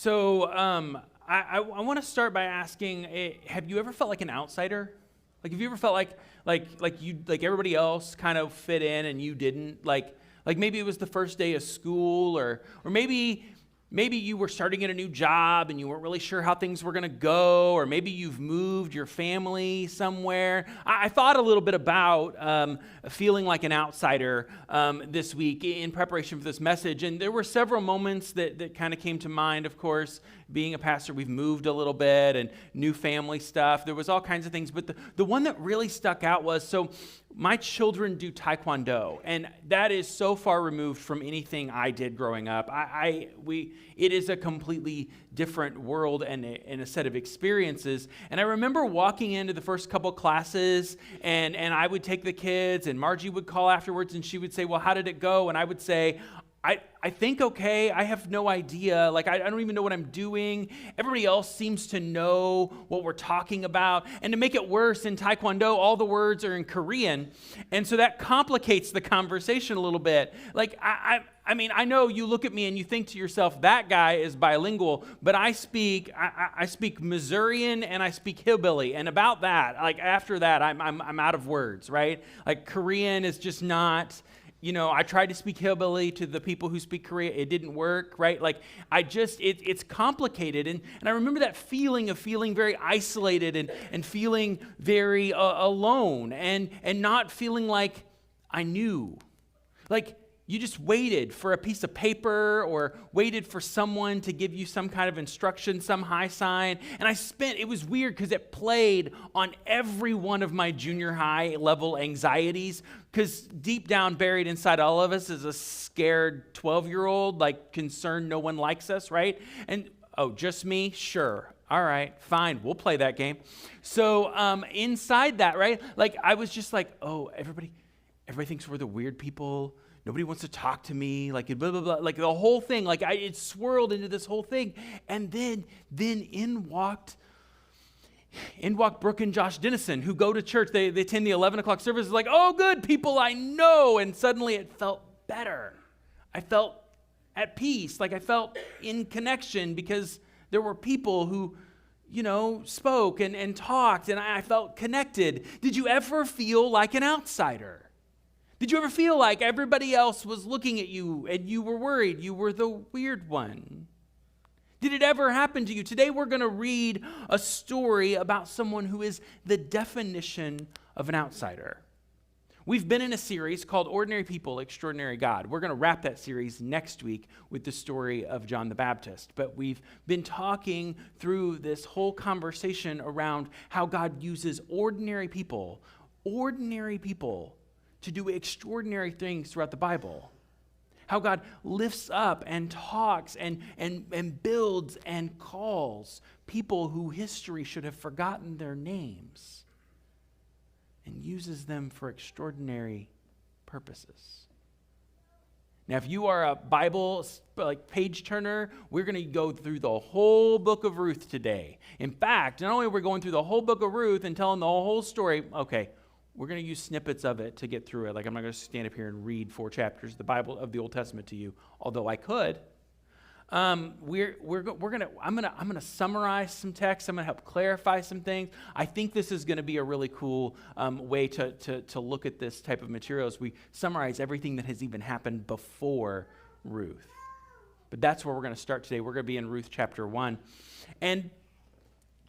I want to start by asking, have you ever felt like an outsider? Like, have you ever felt like everybody else kind of fit in and you didn't? Like maybe it was the first day of school, or maybe you were starting at a new job and you weren't really sure how things were going to go, or maybe you've moved your family somewhere. I thought a little bit about feeling like an outsider this week in preparation for this message, and there were several moments that kind of came to mind. Of course, being a pastor, we've moved a little bit and new family stuff. There was all kinds of things, but the one that really stuck out was, so my children do Taekwondo, and that is so far removed from anything I did growing up. It is a completely different world and a set of experiences. And I remember walking into the first couple classes, and I would take the kids, and Margie would call afterwards, and she would say, well, how did it go? And I would say, I think okay. I have no idea. Like, I don't even know what I'm doing. Everybody else seems to know what we're talking about. And to make it worse, in Taekwondo, all the words are in Korean. And so that complicates the conversation a little bit. Like, I mean, I know you look at me and you think to yourself, that guy is bilingual, but I speak Missourian and I speak hillbilly. And about that, like after that, I'm out of words, right? Like, Korean is just not... I tried to speak hillbilly to the people who speak Korean. It didn't work, right? Like, it's complicated. And I remember that feeling of feeling very isolated and feeling very alone and not feeling like I knew. Like, you just waited for a piece of paper or waited for someone to give you some kind of instruction, some high sign. And it was weird because it played on every one of my junior high level anxieties, because deep down buried inside all of us is a scared 12-year-old, like concerned no one likes us, right? And, oh, just me? Sure. All right, fine, we'll play that game. So inside that, right, like I was just like, oh, everybody thinks we're the weird people. Nobody wants to talk to me, like blah, blah, blah, like the whole thing. Like it swirled into this whole thing. And then in walked Brooke and Josh Dennison, who go to church. They attend the 11 o'clock service. It's like, oh, good, people I know. And suddenly it felt better. I felt at peace. Like I felt in connection because there were people who, spoke and talked, and I felt connected. Did you ever feel like an outsider? Did you ever feel like everybody else was looking at you and you were worried you were the weird one? Did it ever happen to you? Today we're going to read a story about someone who is the definition of an outsider. We've been in a series called Ordinary People, Extraordinary God. We're going to wrap that series next week with the story of John the Baptist. But we've been talking through this whole conversation around how God uses ordinary people, to do extraordinary things throughout the Bible. How God lifts up and talks and builds and calls people who history should have forgotten their names and uses them for extraordinary purposes. Now, if you are a Bible page turner, we're going to go through the whole book of Ruth today. In fact, not only are we going through the whole book of Ruth and telling the whole story, okay, we're going to use snippets of it to get through it. Like, I'm not going to stand up here and read 4 chapters of the Bible of the Old Testament to you, although I could. I'm going to summarize some text. I'm going to help clarify some things. I think this is going to be a really cool way to look at this type of material as we summarize everything that has even happened before Ruth. But that's where we're going to start today. We're going to be in Ruth chapter 1. And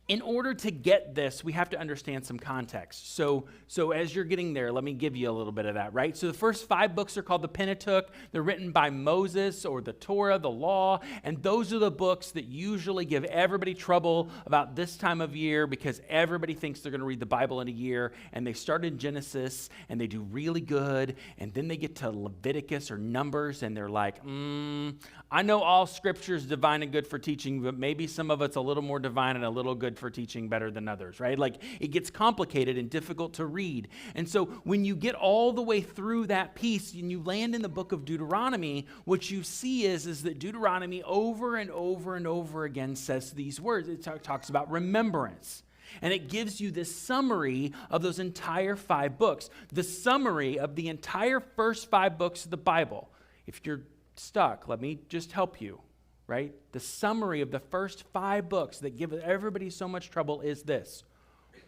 in order to get this, we have to understand some context. So as you're getting there, let me give you a little bit of that, right? So the first 5 books are called the Pentateuch. They're written by Moses, or the Torah, the law, and those are the books that usually give everybody trouble about this time of year because everybody thinks they're going to read the Bible in a year, and they start in Genesis, and they do really good, and then they get to Leviticus or Numbers, and they're like, I know all Scripture is divine and good for teaching, but maybe some of it's a little more divine and a little good for teaching better than others, right? Like, it gets complicated and difficult to read. And so when you get all the way through that piece and you land in the book of Deuteronomy, what you see is that Deuteronomy over and over and over again says these words. It talks about remembrance. And it gives you this summary of those entire 5 books, the summary of the entire first 5 books of the Bible. If you're stuck, let me just help you. right? The summary of the first 5 books that give everybody so much trouble is this.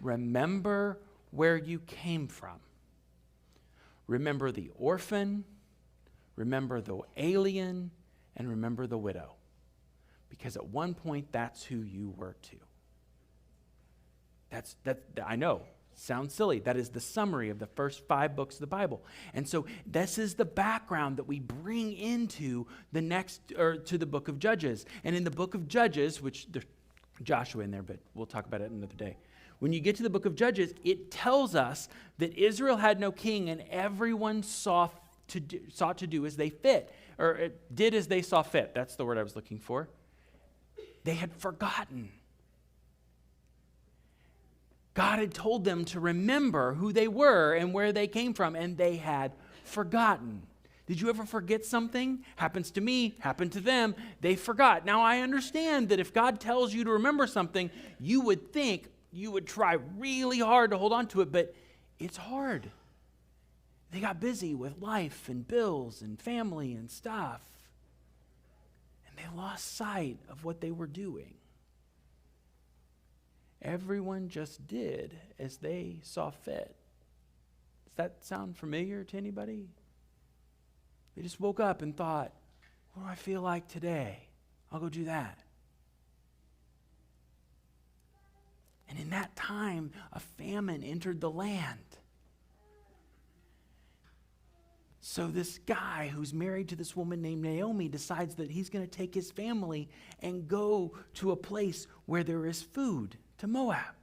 Remember where you came from. Remember the orphan, remember the alien, and remember the widow. Because at one point, that's who you were too. I know, sounds silly. That is the summary of the first 5 books of the Bible. And so this is the background that we bring into to the book of Judges. And in the book of Judges, which there's Joshua in there, but we'll talk about it another day. When you get to the book of Judges, it tells us that Israel had no king and everyone sought to do as they fit, or did as they saw fit. That's the word I was looking for. They had forgotten. God had told them to remember who they were and where they came from, and they had forgotten. Did you ever forget something? Happens to me, happened to them. They forgot. Now, I understand that if God tells you to remember something, you would think you would try really hard to hold on to it, but it's hard. They got busy with life and bills and family and stuff, and they lost sight of what they were doing. Everyone just did as they saw fit. Does that sound familiar to anybody? They just woke up and thought, what do I feel like today? I'll go do that. And in that time, a famine entered the land. So this guy who's married to this woman named Naomi decides that he's going to take his family and go to a place where there is food, to Moab.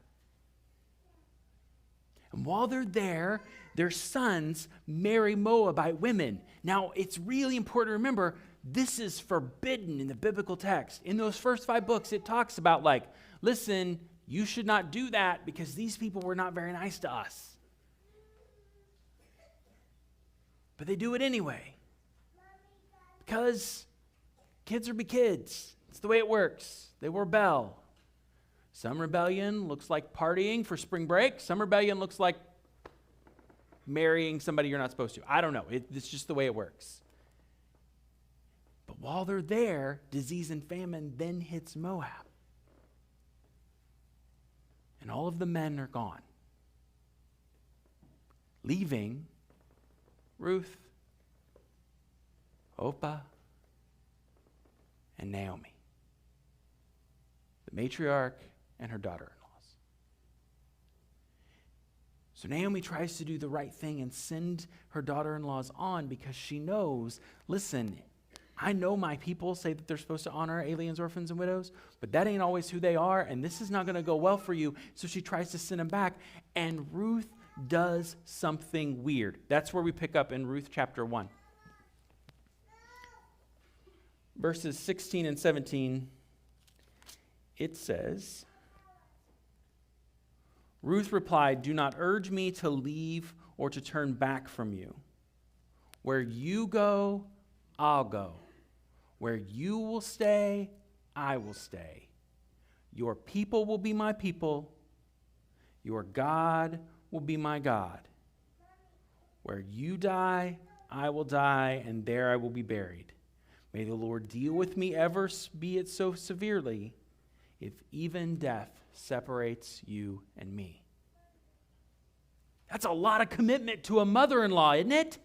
And while they're there, their sons marry Moabite women. Now, it's really important to remember, this is forbidden in the biblical text. In those first 5 books, it talks about listen, you should not do that because these people were not very nice to us. But they do it anyway. Because kids are be kids. It's the way it works. They rebel. Some rebellion looks like partying for spring break. Some rebellion looks like marrying somebody you're not supposed to. I don't know. It's just the way it works. But while they're there, disease and famine then hits Moab. And all of the men are gone, leaving Ruth, Orpah, and Naomi, the matriarch and her daughter-in-laws. So Naomi tries to do the right thing and send her daughter-in-laws on because she knows, listen, I know my people say that they're supposed to honor aliens, orphans, and widows, but that ain't always who they are, and this is not going to go well for you. So she tries to send them back, and Ruth does something weird. That's where we pick up in Ruth chapter 1. Verses 16 and 17, it says, Ruth replied, "Do not urge me to leave or to turn back from you. Where you go, I'll go. Where you will stay, I will stay. Your people will be my people. Your God will be my God. Where you die, I will die, and there I will be buried. May the Lord deal with me ever, be it so severely, if even death separates you and me." That's a lot of commitment to a mother-in-law, isn't it?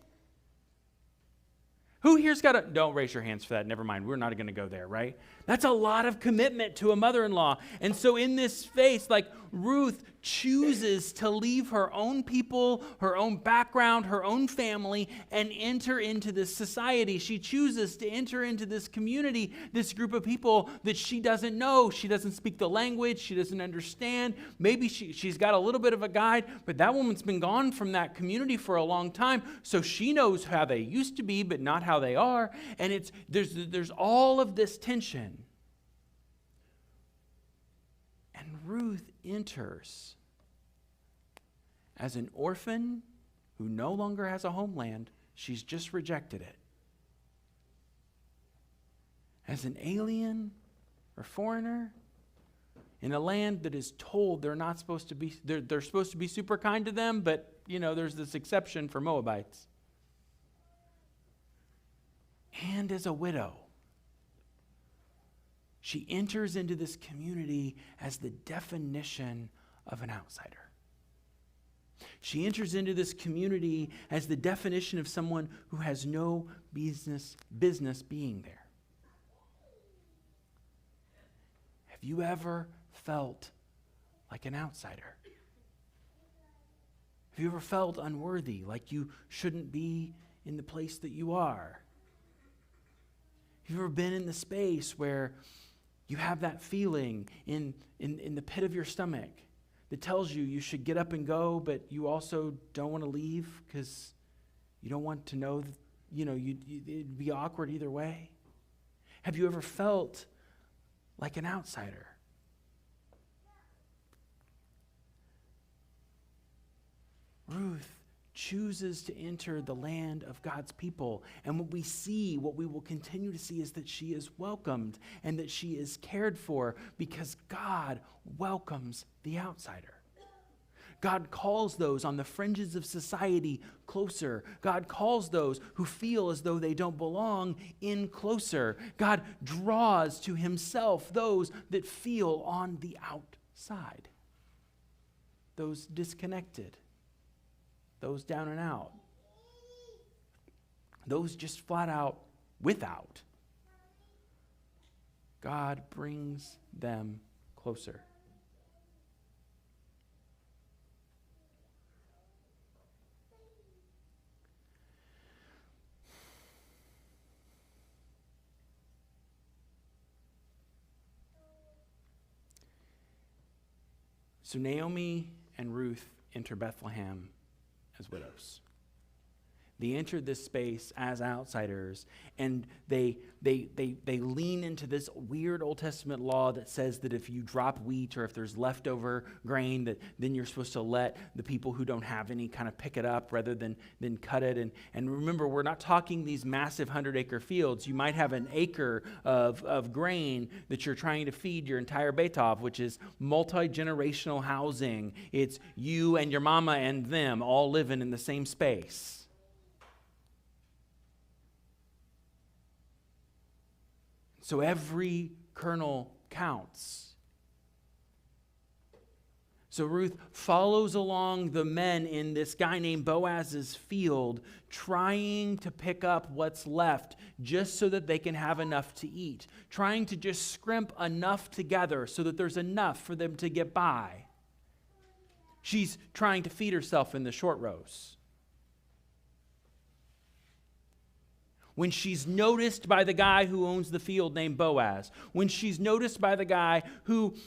Who here's got a... Don't raise your hands for that. Never mind. We're not going to go there, right? That's a lot of commitment to a mother-in-law. And so in this space, Ruth chooses to leave her own people, her own background, her own family, and enter into this society. She chooses to enter into this community, this group of people that she doesn't know. She doesn't speak the language. She doesn't understand. Maybe she's got a little bit of a guide, but that woman's been gone from that community for a long time, so she knows how they used to be, but not how they are. And there's all of this tension. And Ruth enters as an orphan who no longer has a homeland. She's just rejected it. As an alien or foreigner in a land that is told they're not supposed to be, they're supposed to be super kind to them, but there's this exception for Moabites. And as a widow. She enters into this community as the definition of an outsider. She enters into this community as the definition of someone who has no business being there. Have you ever felt like an outsider? Have you ever felt unworthy, like you shouldn't be in the place that you are? Have you ever been in the space where you have that feeling in the pit of your stomach that tells you you should get up and go, but you also don't want to leave because you don't want to know that, it'd be awkward either way? Have you ever felt like an outsider? Ruth chooses to enter the land of God's people. And what we will continue to see is that she is welcomed and that she is cared for because God welcomes the outsider. God calls those on the fringes of society closer. God calls those who feel as though they don't belong in closer. God draws to himself those that feel on the outside, those disconnected, those down and out, those just flat out without. God brings them closer. So Naomi and Ruth enter Bethlehem as widows. They entered this space as outsiders, and they lean into this weird Old Testament law that says that if you drop wheat or if there's leftover grain, that then you're supposed to let the people who don't have any kind of pick it up rather than cut it. And remember, we're not talking these massive 100-acre fields. You might have an acre of grain that you're trying to feed your entire Beitov, which is multi-generational housing. It's you and your mama and them all living in the same space. So every kernel counts. So Ruth follows along the men in this guy named Boaz's field, trying to pick up what's left just so that they can have enough to eat, trying to just scrimp enough together so that there's enough for them to get by. She's trying to feed herself in the short rows. When she's noticed by the guy who owns the field named Boaz, when she's noticed by the guy who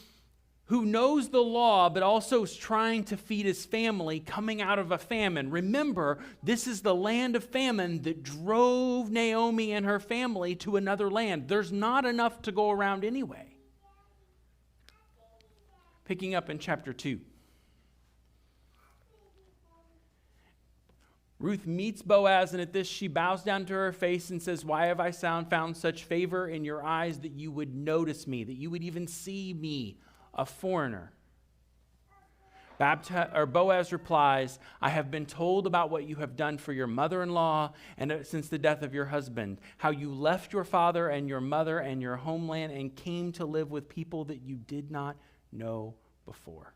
knows the law but also is trying to feed his family coming out of a famine. Remember, this is the land of famine that drove Naomi and her family to another land. There's not enough to go around anyway. Picking up in chapter 2. Ruth meets Boaz, and at this she bows down to her face and says, "Why have I found such favor in your eyes that you would notice me, that you would even see me, a foreigner?" Boaz replies, "I have been told about what you have done for your mother-in-law and since the death of your husband, how you left your father and your mother and your homeland and came to live with people that you did not know before.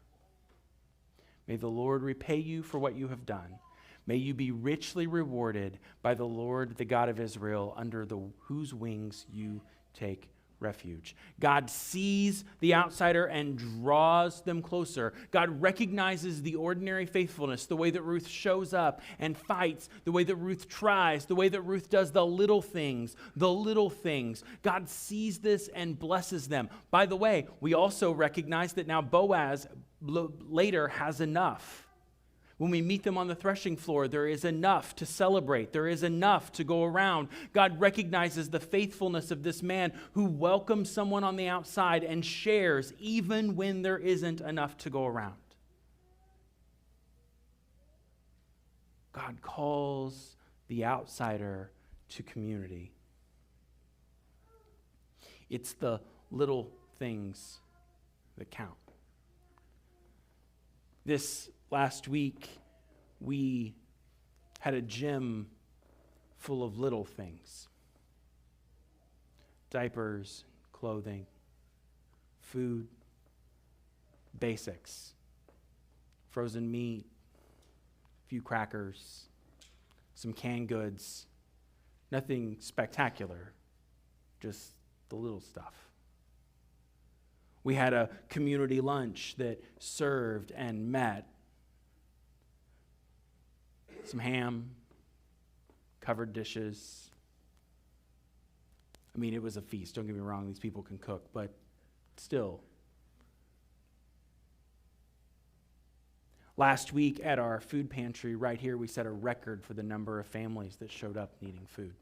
May the Lord repay you for what you have done. May you be richly rewarded by the Lord, the God of Israel, under whose wings you take refuge." God sees the outsider and draws them closer. God recognizes the ordinary faithfulness, the way that Ruth shows up and fights, the way that Ruth tries, the way that Ruth does the little things, God sees this and blesses them. By the way, we also recognize that now Boaz later has enough. When we meet them on the threshing floor, there is enough to celebrate. There is enough to go around. God recognizes the faithfulness of this man who welcomes someone on the outside and shares even when there isn't enough to go around. God calls the outsider to community. It's the little things that count. This last week, we had a gym full of little things. Diapers, clothing, food, basics, frozen meat, a few crackers, some canned goods, nothing spectacular, just the little stuff. We had a community lunch that served and met. Some ham, covered dishes. I mean, it was a feast. Don't get me wrong, these people can cook, but still. Last week at our food pantry right here, we set a record for the number of families that showed up needing food.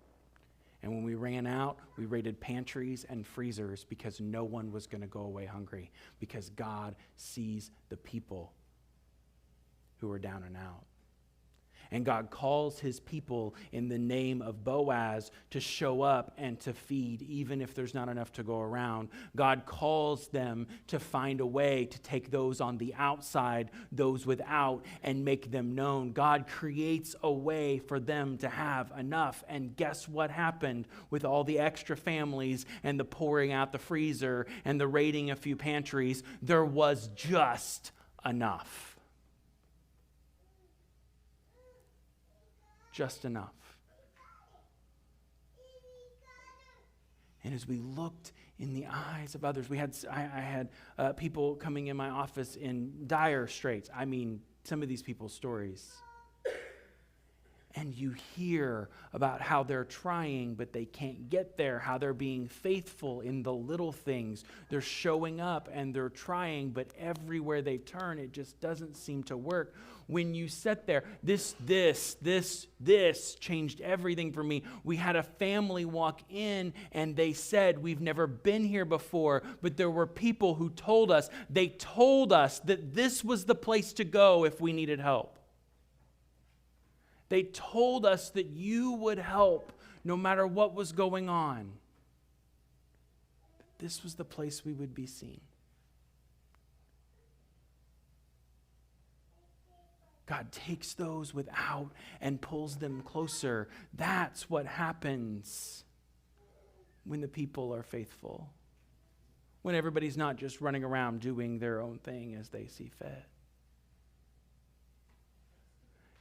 And when we ran out, we raided pantries and freezers because no one was going to go away hungry, because God sees the people who are down and out. And God calls his people in the name of Boaz to show up and to feed, even if there's not enough to go around. God calls them to find a way to take those on the outside, those without, and make them known. God creates a way for them to have enough. And guess what happened with all the extra families and the pouring out the freezer and the raiding a few pantries? There was just enough. Just enough. And as we looked in the eyes of others, I had people coming in my office in dire straits. I mean, some of these people's stories. And you hear about how they're trying, but they can't get there, how they're being faithful in the little things. They're showing up and they're trying, but everywhere they turn, it just doesn't seem to work. When you sit there, this changed everything for me. We had a family walk in and they said, we've never been here before, but there were people who told us that this was the place to go if we needed help. They told us that you would help no matter what was going on. This was the place we would be seen. God takes those without and pulls them closer. That's what happens when the people are faithful. When everybody's not just running around doing their own thing as they see fit.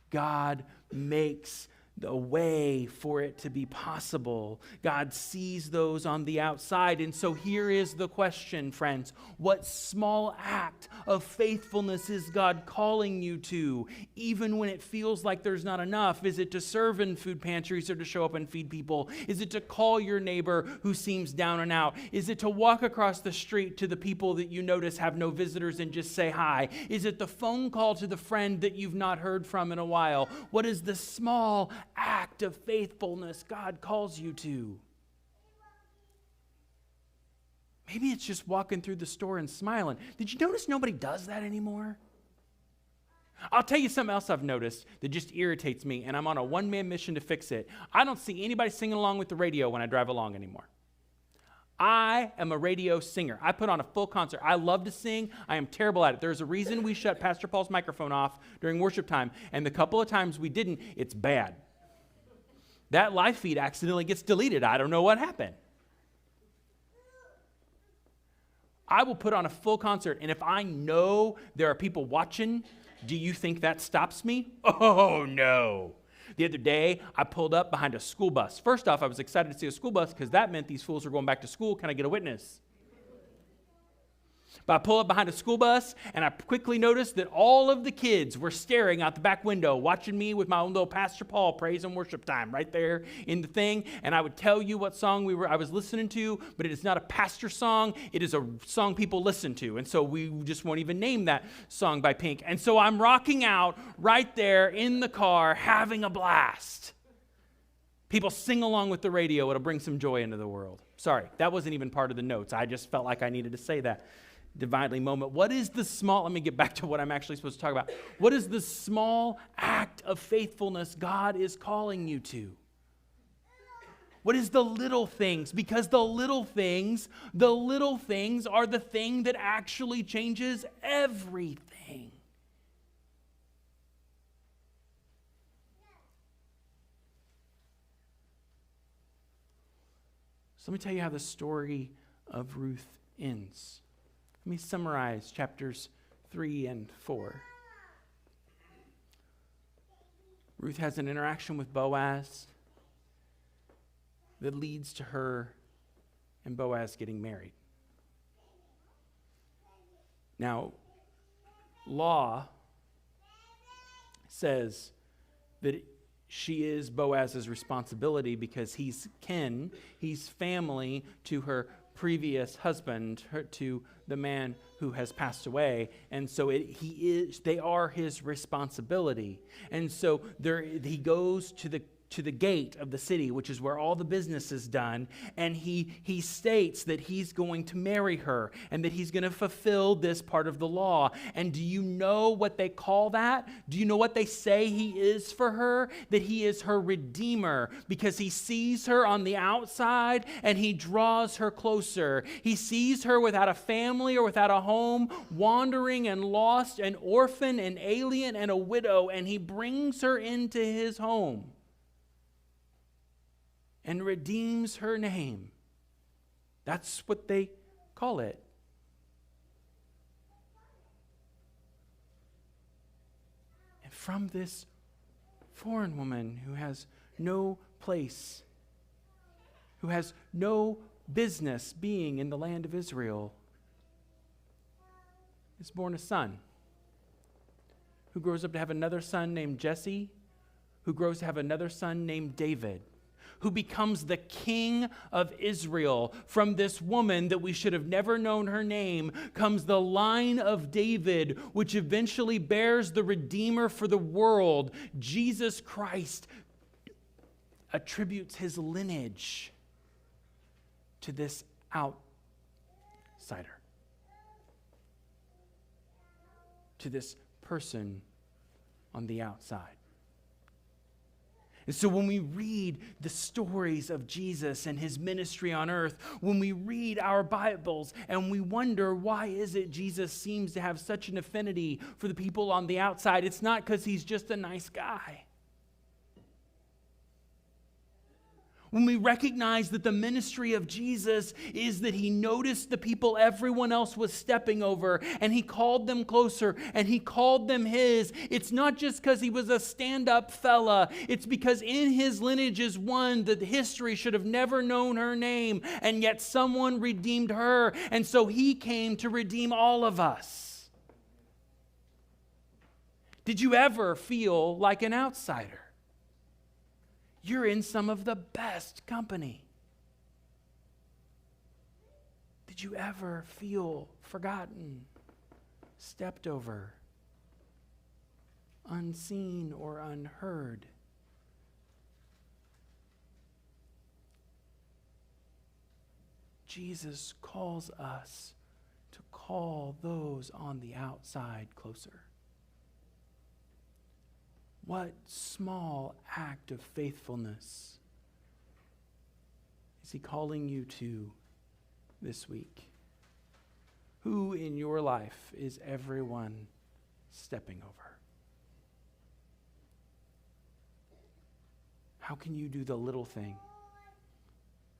God makes the way for it to be possible. God sees those on the outside. And so here is the question, friends. What small act of faithfulness is God calling you to, even when it feels like there's not enough? Is it to serve in food pantries or to show up and feed people? Is it to call your neighbor who seems down and out? Is it to walk across the street to the people that you notice have no visitors and just say hi? Is it the phone call to the friend that you've not heard from in a while? What is the small act of faithfulness God calls you to? Maybe it's just walking through the store and smiling. Did you notice nobody does that anymore? I'll tell you something else I've noticed that just irritates me, and I'm on a one-man mission to fix it. I don't see anybody singing along with the radio when I drive along anymore. I am a radio singer. I put on a full concert. I love to sing. I am terrible at it. There's a reason we shut Pastor Paul's microphone off during worship time, and the couple of times we didn't, it's bad. That live feed accidentally gets deleted. I don't know what happened. I will put on a full concert, and if I know there are people watching, do you think that stops me? Oh, no. The other day, I pulled up behind a school bus. First off, I was excited to see a school bus because that meant these fools were going back to school. Can I get a witness? But I pull up behind a school bus, and I quickly noticed that all of the kids were staring out the back window, watching me with my own little Pastor Paul praise and worship time right there in the thing. And I would tell you what song I was listening to, but it is not a pastor song. It is a song people listen to. And so we just won't even name that song by Pink. And so I'm rocking out right there in the car, having a blast. People sing along with the radio. It'll bring some joy into the world. Sorry, that wasn't even part of the notes. I just felt like I needed to say that. Divinely moment. What is the small, let me get back to what I'm actually supposed to talk about. What is the small act of faithfulness God is calling you to? What is the little things? Because the little things are the thing that actually changes everything. So let me tell you how the story of Ruth ends. Let me summarize chapters 3 and 4. Ruth has an interaction with Boaz that leads to her and Boaz getting married. Now, law says that she is Boaz's responsibility because he's kin, he's family to her previous husband, to the man who has passed away, and so they are his responsibility. And so he goes to the gate of the city, which is where all the business is done, and he states that he's going to marry her and that he's going to fulfill this part of the law. And do you know what they call that? Do you know what they say he is for her? That he is her redeemer, because he sees her on the outside and he draws her closer. He sees her without a family or without a home, wandering and lost, an orphan, an alien, and a widow, and he brings her into his home and redeems her name. That's what they call it. And from this foreign woman who has no place, who has no business being in the land of Israel, is born a son who grows up to have another son named Jesse, who grows to have another son named David, who becomes the king of Israel. From this woman that we should have never known her name comes the line of David, which eventually bears the Redeemer for the world. Jesus Christ attributes his lineage to this outsider, to this person on the outside. And so when we read the stories of Jesus and his ministry on earth, when we read our Bibles and we wonder why is it Jesus seems to have such an affinity for the people on the outside, it's not because he's just a nice guy. When we recognize that the ministry of Jesus is that he noticed the people everyone else was stepping over, and he called them closer, and he called them his, it's not just because he was a stand-up fella. It's because in his lineage is one that history should have never known her name, and yet someone redeemed her, and so he came to redeem all of us. Did you ever feel like an outsider? You're in some of the best company. Did you ever feel forgotten, stepped over, unseen or unheard? Jesus calls us to call those on the outside closer. What small act of faithfulness is he calling you to this week? Who in your life is everyone stepping over? How can you do the little thing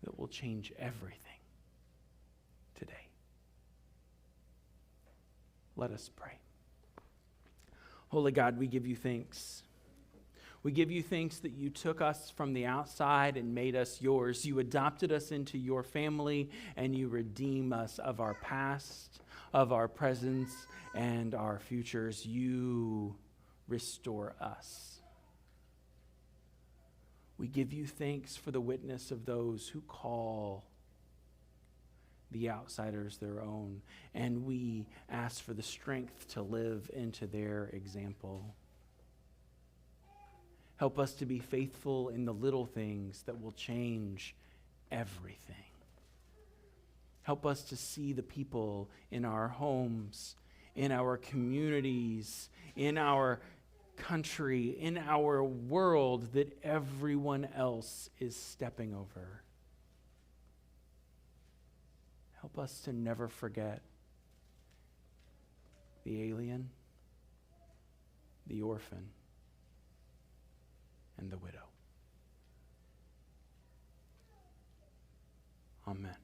that will change everything today? Let us pray. Holy God, we give you thanks. We give you thanks that you took us from the outside and made us yours. You adopted us into your family, and you redeem us of our past, of our presence, and our futures. You restore us. We give you thanks for the witness of those who call the outsiders their own, and we ask for the strength to live into their example. Help us to be faithful in the little things that will change everything. Help us to see the people in our homes, in our communities, in our country, in our world that everyone else is stepping over. Help us to never forget the alien, the orphan, and the widow. Amen.